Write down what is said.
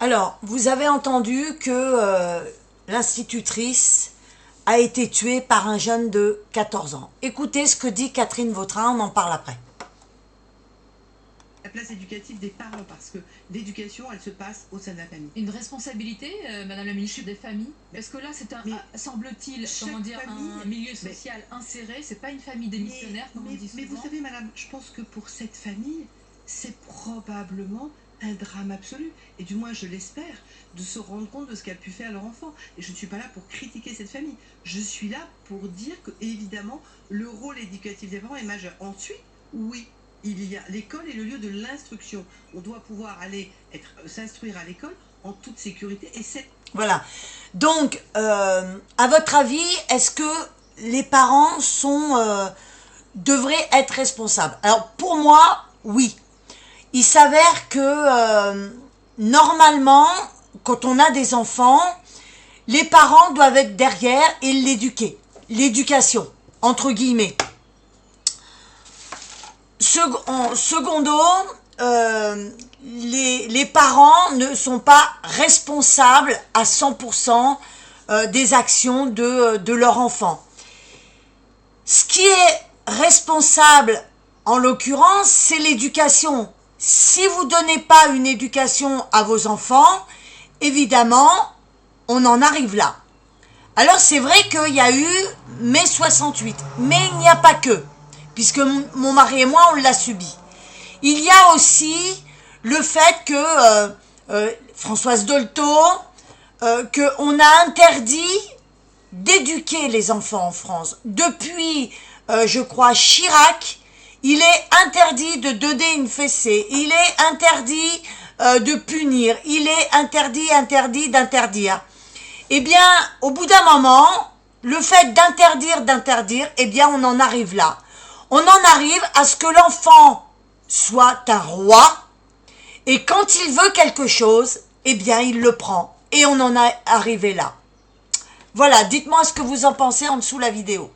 Alors, vous avez entendu que l'institutrice a été tuée par un jeune de 14 ans. Écoutez ce que dit Catherine Vautrin, on en parle après. La place éducative des parents, parce que l'éducation, elle se passe au sein de la famille. Une responsabilité, Madame la ministre, des familles. Parce que là, c'est un, Mais semble-t-il, comment dire, famille, un milieu social inséré. C'est pas une famille démissionnaire, comme on dit souvent. Mais vous savez, madame, je pense que pour cette famille, c'est probablement un drame absolu. Et du moins, je l'espère, de se rendre compte de ce qu'a pu faire leur enfant. Et je ne suis pas là pour critiquer cette famille. Je suis là pour dire que, évidemment, le rôle éducatif des parents est majeur. Ensuite, oui, il y a l'école est le lieu de l'instruction. On doit pouvoir aller s'instruire à l'école en toute sécurité. Et c'est... Voilà. Donc, à votre avis, est-ce que les parents devraient être responsables? Alors, pour moi, oui. Il s'avère que, normalement, quand on a des enfants, les parents doivent être derrière et l'éduquer. L'éducation, entre guillemets. Secondo, les parents ne sont pas responsables à 100% des actions de leur enfant. Ce qui est responsable, en l'occurrence, c'est l'éducation. Si vous ne donnez pas une éducation à vos enfants, évidemment, on en arrive là. Alors c'est vrai qu'il y a eu mai 68, mais il n'y a pas que, puisque mon mari et moi, on l'a subi. Il y a aussi le fait que Françoise Dolto, qu'on a interdit d'éduquer les enfants en France. Depuis, je crois, Chirac, il est interdit de donner une fessée, il est interdit de punir, il est interdit d'interdire. Eh bien, au bout d'un moment, le fait d'interdire, eh bien, on en arrive là. On en arrive à ce que l'enfant soit un roi, et quand il veut quelque chose, eh bien, il le prend. Et on en est arrivé là. Voilà, dites-moi ce que vous en pensez en dessous de la vidéo.